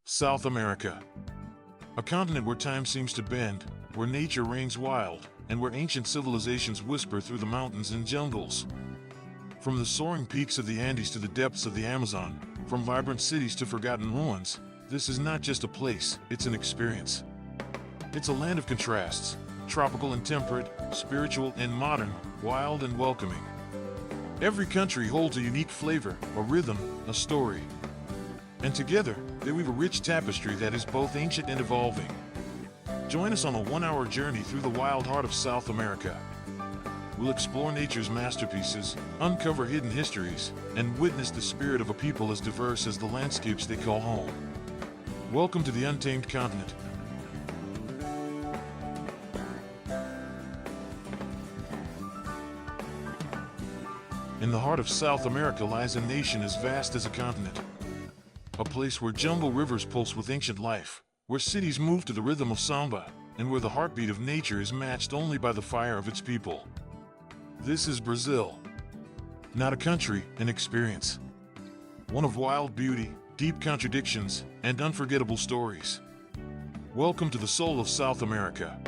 South America. A continent where time seems to bend, where nature reigns wild, and where ancient civilizations whisper through the mountains and jungles. From the soaring peaks of the Andes to the depths of the Amazon, from vibrant cities to forgotten ruins, this is not just a place, it's an experience. It's a land of contrasts, tropical and temperate, spiritual and modern, wild and welcoming. Every country holds a unique flavor, a rhythm, a story. And together, they weave a rich tapestry that is both ancient and evolving. Join us on a one-hour journey through the wild heart of South America. We'll explore nature's masterpieces, uncover hidden histories, and witness the spirit of a people as diverse as the landscapes they call home. Welcome to the Untamed Continent. In the heart of South America lies a nation as vast as a continent. A place where jungle rivers pulse with ancient life, where cities move to the rhythm of samba, and where the heartbeat of nature is matched only by the fire of its people. This is Brazil. Not a country, an experience. One of wild beauty, deep contradictions, and unforgettable stories. Welcome to the soul of South America.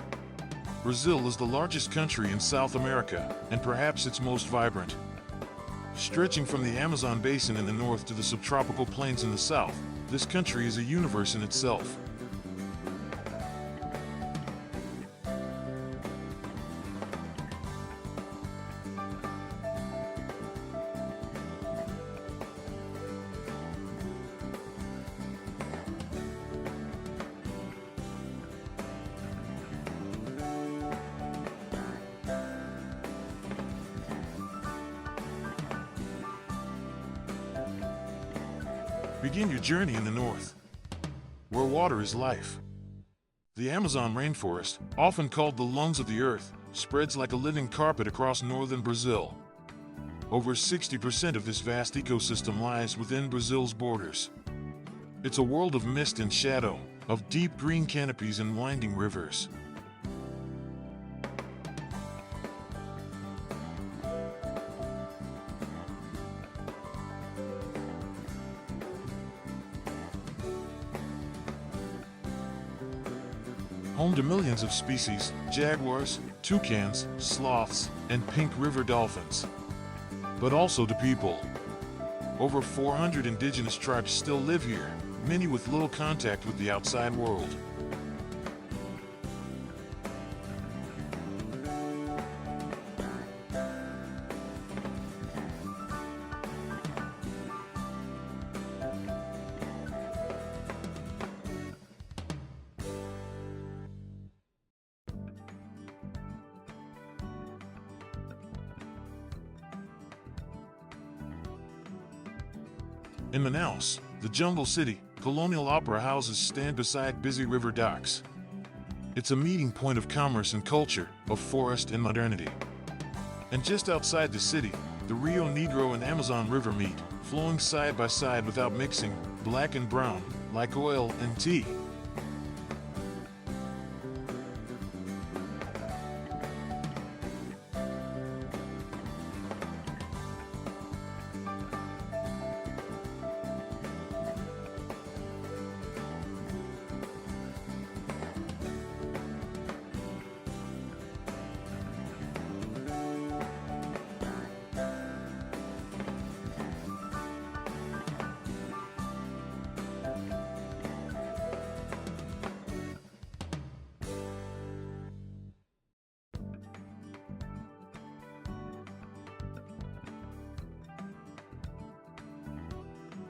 Brazil is the largest country in South America, and perhaps its most vibrant. Stretching from the Amazon basin in the north to the subtropical plains in the south, this country is a universe in itself. Begin your journey in the north, where water is life. The Amazon rainforest, often called the lungs of the earth, spreads like a living carpet across northern Brazil. Over 60% of this vast ecosystem lies within Brazil's borders. It's a world of mist and shadow, of deep green canopies and winding rivers. Home to millions of species, jaguars, toucans, sloths, and pink river dolphins. But also to people. Over 400 indigenous tribes still live here, many with little contact with the outside world. In Manaus, the jungle city, colonial opera houses stand beside busy river docks. It's a meeting point of commerce and culture, of forest and modernity. And just outside the city, the Rio Negro and Amazon River meet, flowing side by side without mixing, black and brown, like oil and tea.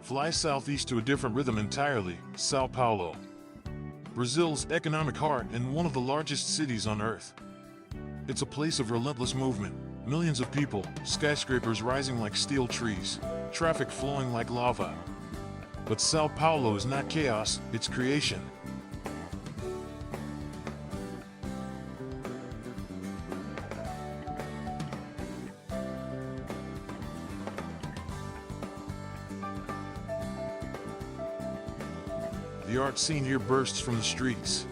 Fly southeast to a different rhythm entirely, Sao Paulo. Brazil's economic heart and one of the largest cities on Earth. It's a place of relentless movement, millions of people, skyscrapers rising like steel trees, traffic flowing like lava. But Sao Paulo is not chaos, it's creation. The art scene here bursts from the streets.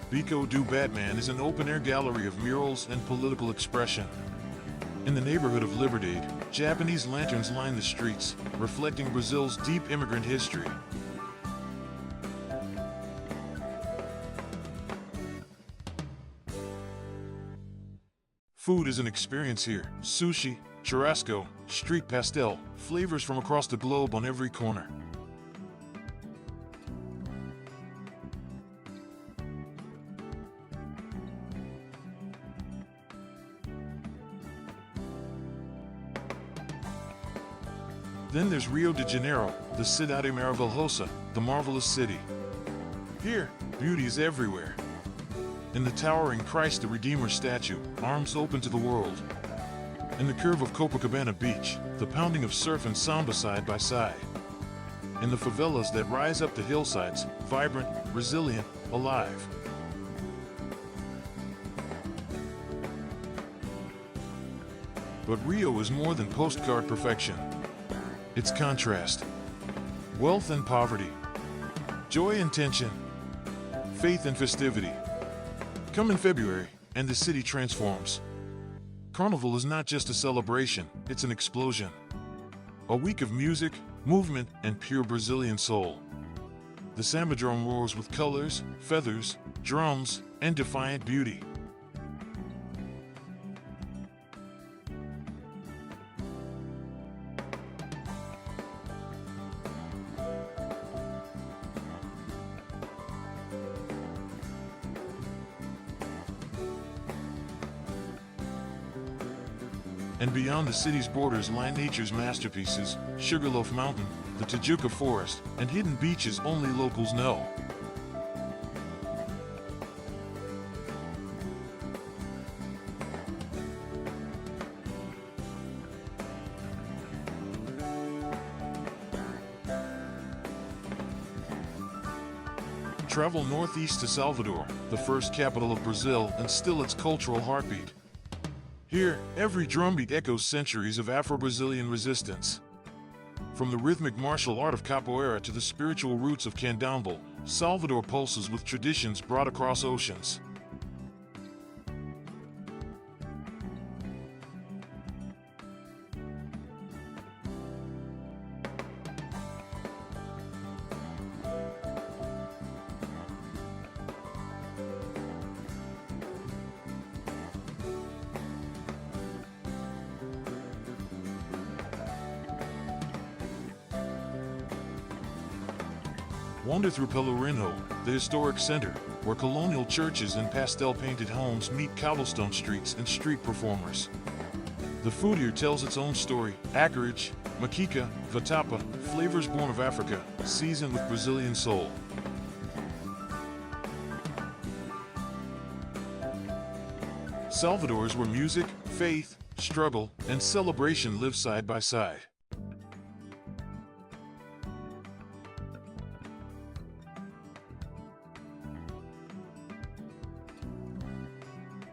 Bico do Batman is an open-air gallery of murals and political expression. In the neighborhood of Liberdade, Japanese lanterns line the streets, reflecting Brazil's deep immigrant history. Food is an experience here. Sushi, churrasco, street pastel, flavors from across the globe on every corner. Then there's Rio de Janeiro, the Cidade Maravilhosa, the marvelous city. Here, beauty is everywhere. In the towering Christ the Redeemer statue, arms open to the world. In the curve of Copacabana Beach, the pounding of surf and samba side by side. In the favelas that rise up the hillsides, vibrant, resilient, alive. But Rio is more than postcard perfection. It's contrast. Wealth and poverty. Joy and tension. Faith and festivity. Come in February, and the city transforms. Carnival is not just a celebration, it's an explosion. A week of music, movement, and pure Brazilian soul. The sambadrome roars with colors, feathers, drums, and defiant beauty. And beyond the city's borders lie nature's masterpieces, Sugarloaf Mountain, the Tijuca Forest, and hidden beaches only locals know. Travel northeast to Salvador, the first capital of Brazil and still its cultural heartbeat. Here, every drumbeat echoes centuries of Afro-Brazilian resistance. From the rhythmic martial art of capoeira to the spiritual roots of candomblé, Salvador pulses with traditions brought across oceans. Wander through Pelourinho, the historic center, where colonial churches and pastel-painted homes meet cobblestone streets and street performers. The food here tells its own story: acarajé, maquica, vatapa, flavors born of Africa, seasoned with Brazilian soul. Salvador is where music, faith, struggle, and celebration live side by side.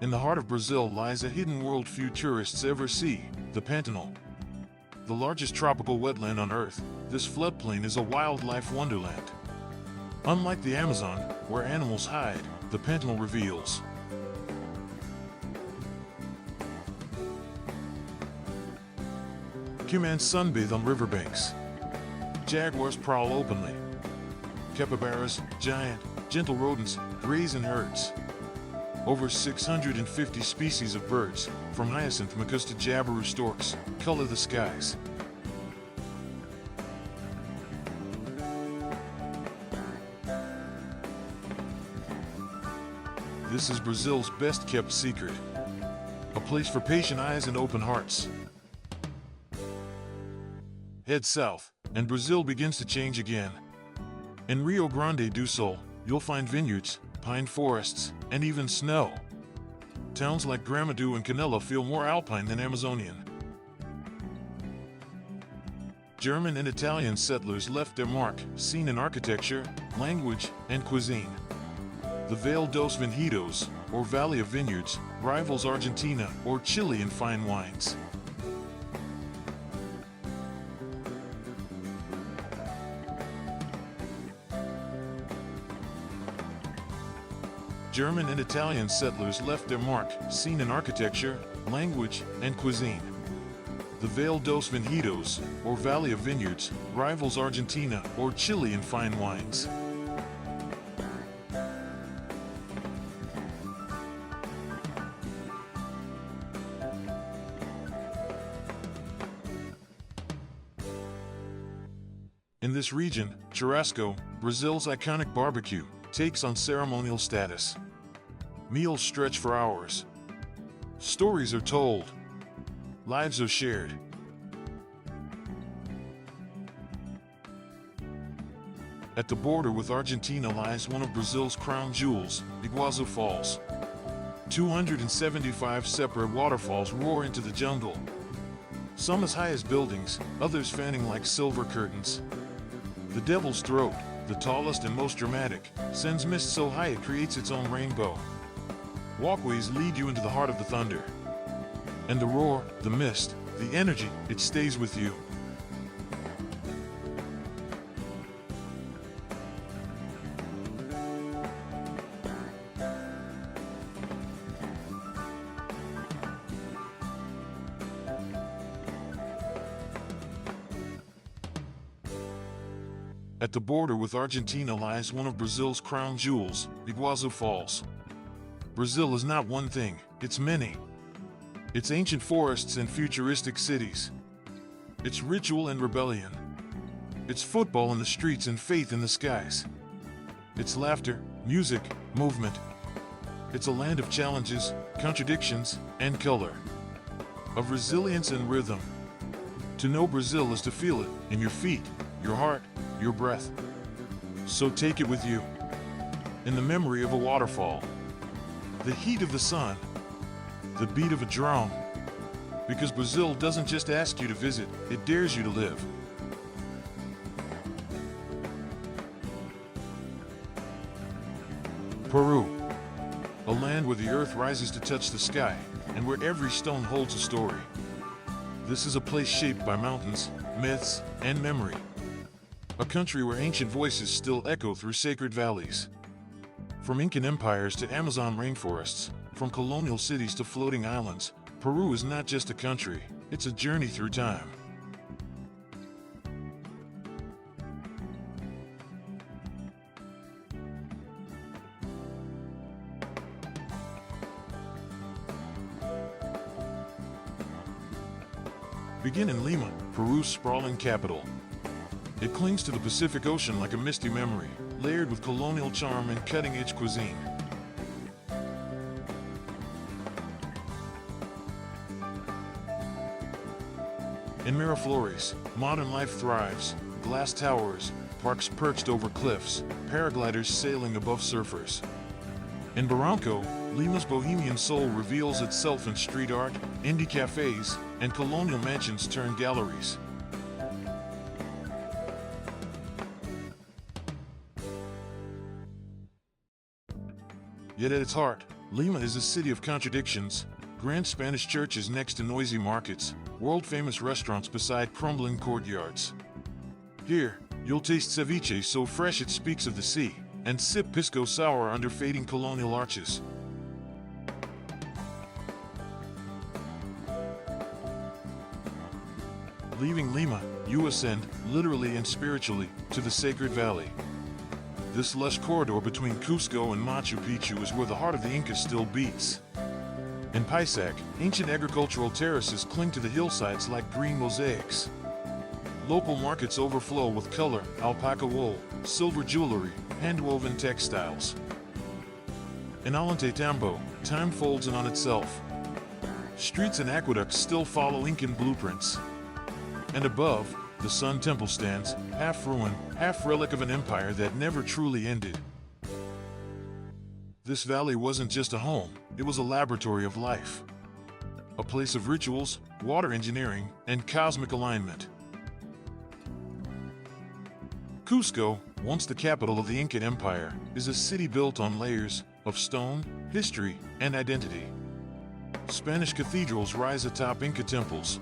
In the heart of Brazil lies a hidden world few tourists ever see, the Pantanal. The largest tropical wetland on Earth, this floodplain is a wildlife wonderland. Unlike the Amazon, where animals hide, the Pantanal reveals. Humans sunbathe on riverbanks. Jaguars prowl openly. Capybaras, giant, gentle rodents, graze in herds. Over 650 species of birds, from hyacinth macaws to jabiru storks, color the skies. This is Brazil's best-kept secret. A place for patient eyes and open hearts. Head south, and Brazil begins to change again. In Rio Grande do Sul, you'll find vineyards, pine forests, and even snow. Towns like Gramado and Canela feel more alpine than Amazonian. German and Italian settlers left their mark, seen in architecture, language, and cuisine. The Vale dos Vinhedos, or Valley of Vineyards, rivals Argentina or Chile in fine wines. German and Italian settlers left their mark, seen in architecture, language, and cuisine. The Vale dos Vinhedos, or Valley of Vineyards, rivals Argentina or Chile in fine wines. In this region, churrasco, Brazil's iconic barbecue, takes on ceremonial status. Meals stretch for hours. Stories are told. Lives are shared. At the border with Argentina lies one of Brazil's crown jewels, Iguazú Falls. 275 separate waterfalls roar into the jungle. Some as high as buildings, others fanning like silver curtains. The Devil's Throat, the tallest and most dramatic, sends mist so high it creates its own rainbow. Walkways lead you into the heart of the thunder. And the roar, the mist, the energy, it stays with you. At the border with Argentina lies one of Brazil's crown jewels, Iguazú Falls. Brazil is not one thing, it's many. It's ancient forests and futuristic cities. It's ritual and rebellion. It's football in the streets and faith in the skies. It's laughter, music, movement. It's a land of challenges, contradictions, and color. Of resilience and rhythm. To know Brazil is to feel it in your feet, your heart, your breath. So take it with you. In the memory of a waterfall. The heat of the sun. The beat of a drum. Because Brazil doesn't just ask you to visit, it dares you to live. Peru. A land where the earth rises to touch the sky, and where every stone holds a story. This is a place shaped by mountains, myths, and memory. A country where ancient voices still echo through sacred valleys. From Incan empires to Amazon rainforests, from colonial cities to floating islands, Peru is not just a country, it's a journey through time. Begin in Lima, Peru's sprawling capital. It clings to the Pacific Ocean like a misty memory, layered with colonial charm and cutting-edge cuisine. In Miraflores, modern life thrives, glass towers, parks perched over cliffs, paragliders sailing above surfers. In Barranco, Lima's bohemian soul reveals itself in street art, indie cafes, and colonial mansions turned galleries. Yet at its heart, Lima is a city of contradictions, grand Spanish churches next to noisy markets, world-famous restaurants beside crumbling courtyards. Here, you'll taste ceviche so fresh it speaks of the sea, and sip pisco sour under fading colonial arches. Leaving Lima, you ascend, literally and spiritually, to the Sacred Valley. This lush corridor between Cusco and Machu Picchu is where the heart of the Incas still beats. In Paisac, ancient agricultural terraces cling to the hillsides like green mosaics. Local markets overflow with color, alpaca wool, silver jewelry, hand-woven textiles. In Ollantaytambo, time folds in on itself. Streets and aqueducts still follow Incan blueprints. And above, the Sun Temple stands, half ruin, half relic of an empire that never truly ended. This valley wasn't just a home, it was a laboratory of life. A place of rituals, water engineering, and cosmic alignment. Cusco, once the capital of the Incan Empire, is a city built on layers of stone, history, and identity. Spanish cathedrals rise atop Inca temples.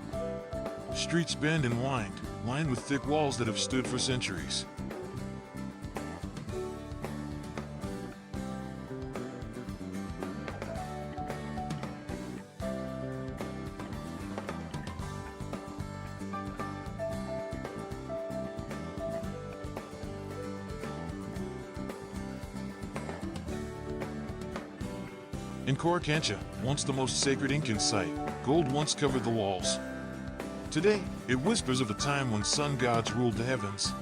Streets bend and wind, lined with thick walls that have stood for centuries. In Coricancha, once the most sacred Incan site, gold once covered the walls. Today, it whispers of the time when sun gods ruled the heavens.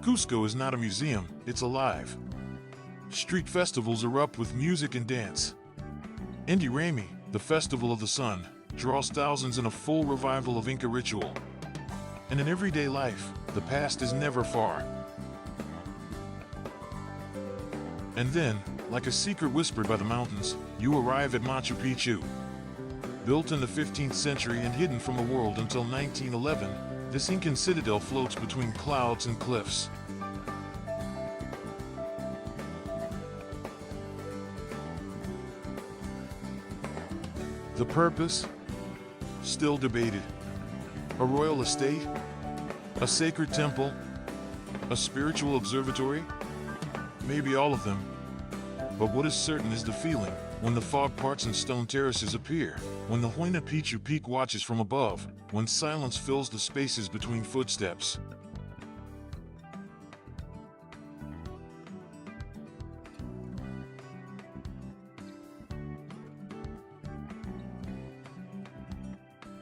Cusco is not a museum, it's alive. Street festivals erupt with music and dance. Inti Raymi, the Festival of the Sun, draws thousands in a full revival of Inca ritual. And in everyday life, the past is never far. And then, like a secret whispered by the mountains, you arrive at Machu Picchu. Built in the 15th century and hidden from the world until 1911, this Incan citadel floats between clouds and cliffs. The purpose? Still debated. A royal estate? A sacred temple? A spiritual observatory? Maybe all of them. But what is certain is the feeling, when the fog parts and stone terraces appear, when the Huayna Picchu Peak watches from above, when silence fills the spaces between footsteps.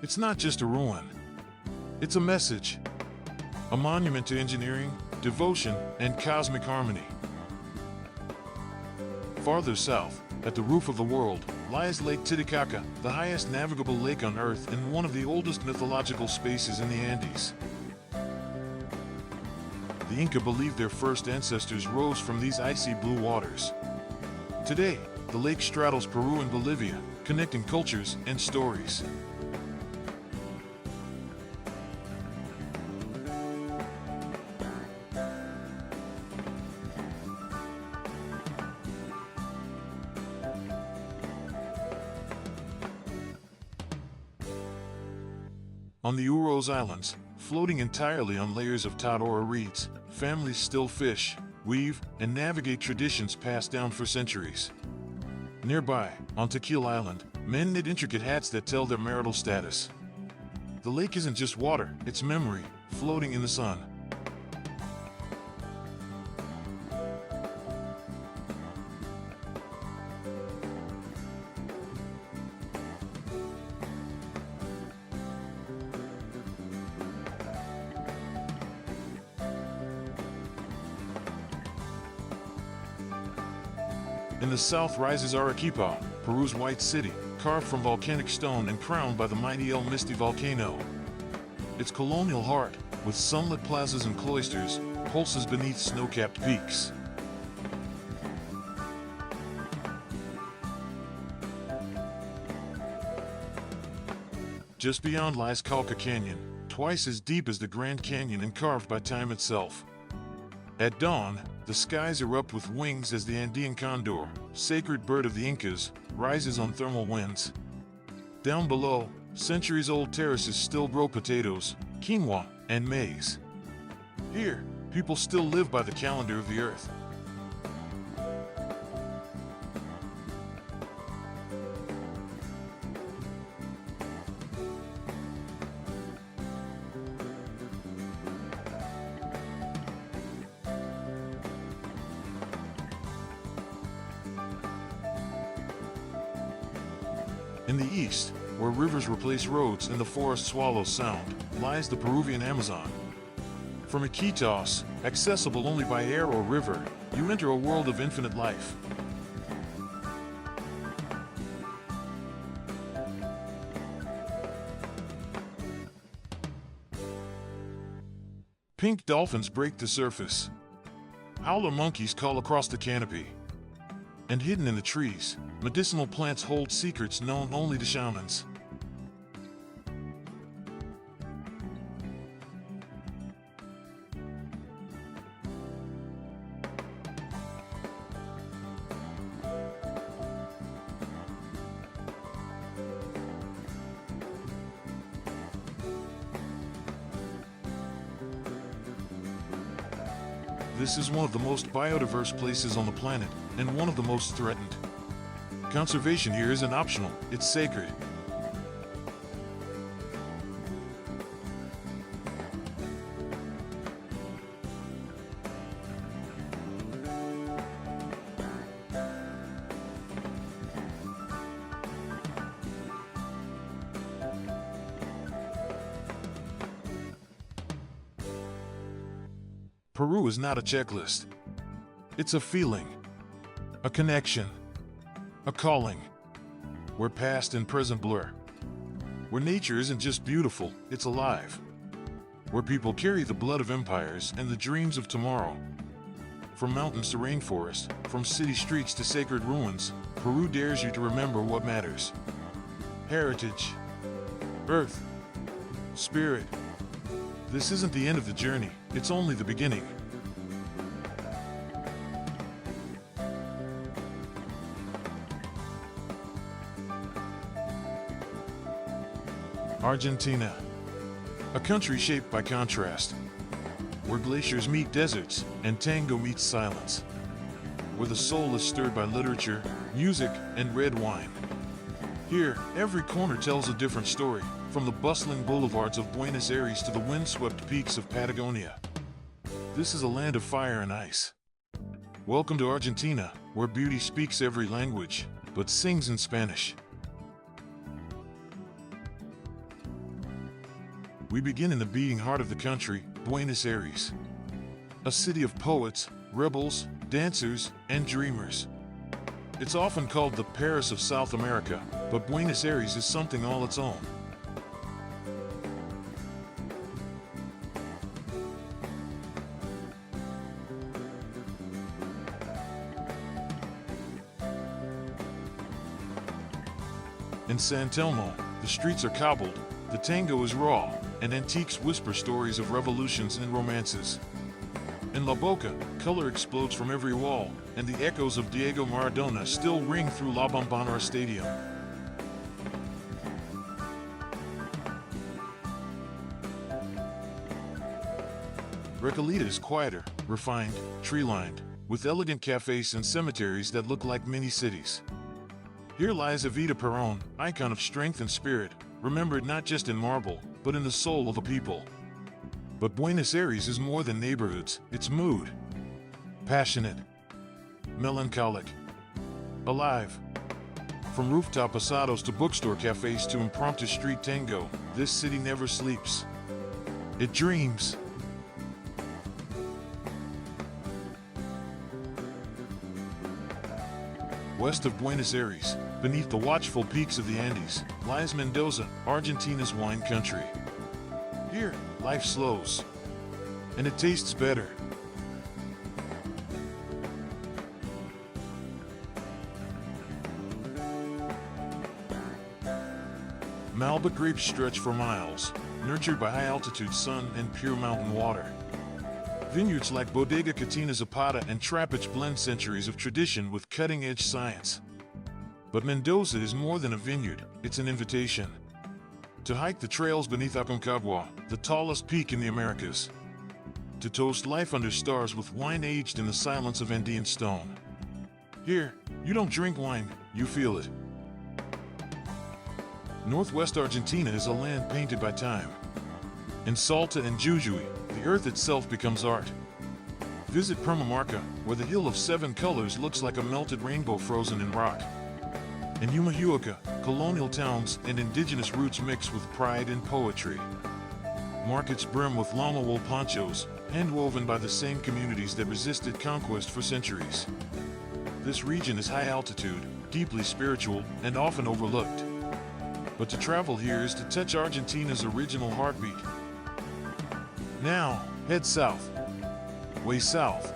It's not just a ruin. It's a message. A monument to engineering, devotion, and cosmic harmony. Farther south, at the roof of the world, lies Lake Titicaca, the highest navigable lake on Earth and one of the oldest mythological spaces in the Andes. The Inca believed their first ancestors rose from these icy blue waters. Today, the lake straddles Peru and Bolivia, connecting cultures and stories. On the Uros Islands, floating entirely on layers of Tatora reeds, families still fish, weave, and navigate traditions passed down for centuries. Nearby, on Tequila Island, men knit intricate hats that tell their marital status. The lake isn't just water, it's memory, floating in the sun. In the south rises Arequipa, Peru's white city, carved from volcanic stone and crowned by the mighty El Misti volcano. Its colonial heart, with sunlit plazas and cloisters, pulses beneath snow-capped peaks. Just beyond lies Calca Canyon, twice as deep as the Grand Canyon and carved by time itself. At dawn, the skies erupt with wings as the Andean condor, sacred bird of the Incas, rises on thermal winds. Down below, centuries-old terraces still grow potatoes, quinoa, and maize. Here, people still live by the calendar of the earth. In the east, where rivers replace roads and the forest swallows sound, lies the Peruvian Amazon. From Iquitos, accessible only by air or river, you enter a world of infinite life. Pink dolphins break the surface. Howler monkeys call across the canopy. And hidden in the trees, medicinal plants hold secrets known only to shamans. This is one of the most biodiverse places on the planet, and one of the most threatened. Conservation here isn't optional, it's sacred. Peru is not a checklist. It's a feeling, a connection, a calling, where past and present blur. Where nature isn't just beautiful, it's alive. Where people carry the blood of empires and the dreams of tomorrow. From mountains to rainforest, from city streets to sacred ruins, Peru dares you to remember what matters. Heritage, earth, spirit. This isn't the end of the journey, it's only the beginning. Argentina, a country shaped by contrast, where glaciers meet deserts and tango meets silence, where the soul is stirred by literature, music, and red wine. Here, every corner tells a different story, from the bustling boulevards of Buenos Aires to the windswept peaks of Patagonia. This is a land of fire and ice. Welcome to Argentina, where beauty speaks every language, but sings in Spanish. We begin in the beating heart of the country, Buenos Aires. A city of poets, rebels, dancers, and dreamers. It's often called the Paris of South America, but Buenos Aires is something all its own. In San Telmo, the streets are cobbled, the tango is raw, and antiques whisper stories of revolutions and romances. In La Boca, color explodes from every wall, and the echoes of Diego Maradona still ring through La Bombonera Stadium. Recoleta is quieter, refined, tree-lined, with elegant cafes and cemeteries that look like mini-cities. Here lies Evita Perón, icon of strength and spirit, remembered not just in marble, but in the soul of a people. But Buenos Aires is more than neighborhoods, it's mood. Passionate, melancholic, alive. From rooftop asados to bookstore cafes to impromptu street tango, this city never sleeps. It dreams. West of Buenos Aires, beneath the watchful peaks of the Andes, lies Mendoza, Argentina's wine country. Here, life slows, and it tastes better. Malbec grapes stretch for miles, nurtured by high-altitude sun and pure mountain water. Vineyards like Bodega Catina Zapata and Trappich blend centuries of tradition with cutting-edge science. But Mendoza is more than a vineyard, it's an invitation. To hike the trails beneath Aconcagua, the tallest peak in the Americas. To toast life under stars with wine aged in the silence of Andean stone. Here, you don't drink wine, you feel it. Northwest Argentina is a land painted by time. In Salta and Jujuy, the earth itself becomes art. Visit Purmamarca, where the Hill of Seven Colors looks like a melted rainbow frozen in rock. In Humahuaca, colonial towns and indigenous roots mix with pride and poetry. Markets brim with llama wool ponchos, handwoven by the same communities that resisted conquest for centuries. This region is high altitude, deeply spiritual, and often overlooked. But to travel here is to touch Argentina's original heartbeat. Now, head south, way south,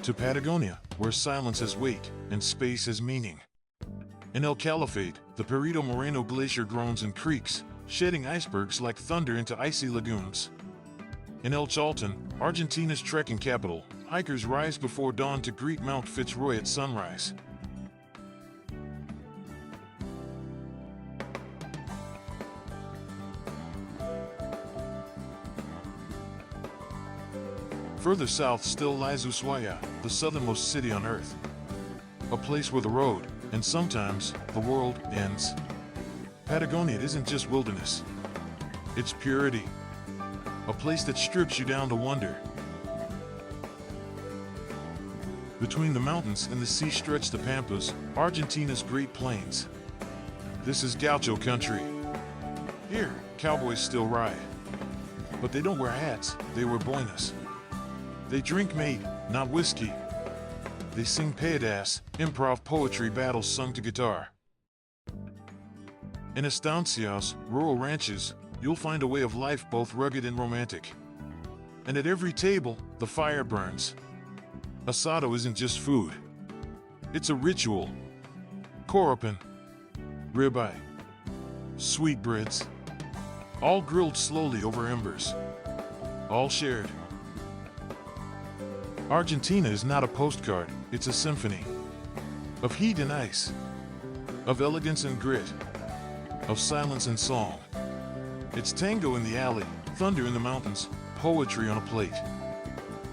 to Patagonia, where silence has weight and space has meaning. In El Calafate, the Perito Moreno Glacier groans and creaks, shedding icebergs like thunder into icy lagoons. In El Chaltén, Argentina's trekking capital, hikers rise before dawn to greet Mount Fitzroy at sunrise. Further south still lies Ushuaia, the southernmost city on Earth. A place where the road, and sometimes the world, ends. Patagonia isn't just wilderness. It's purity. A place that strips you down to wonder. Between the mountains and the sea stretch the Pampas, Argentina's Great Plains. This is gaucho country. Here, cowboys still ride. But they don't wear hats, they wear boinas. They drink mate, not whiskey. They sing payadas, improv poetry battles sung to guitar. In estancias, rural ranches, you'll find a way of life both rugged and romantic. And at every table, the fire burns. Asado isn't just food. It's a ritual. Coropan, ribeye, sweetbreads, all grilled slowly over embers, all shared. Argentina is not a postcard, it's a symphony. Of heat and ice, of elegance and grit, of silence and song. It's tango in the alley, thunder in the mountains, poetry on a plate.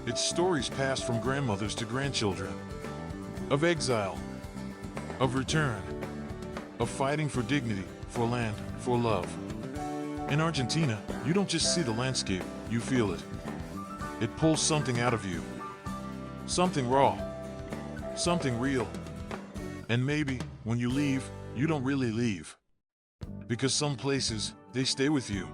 It's stories passed from grandmothers to grandchildren. Of exile, of return, of fighting for dignity, for land, for love. In Argentina, you don't just see the landscape, you feel it. It pulls something out of you. Something raw. Something real. And maybe, when you leave, you don't really leave. Because some places, they stay with you.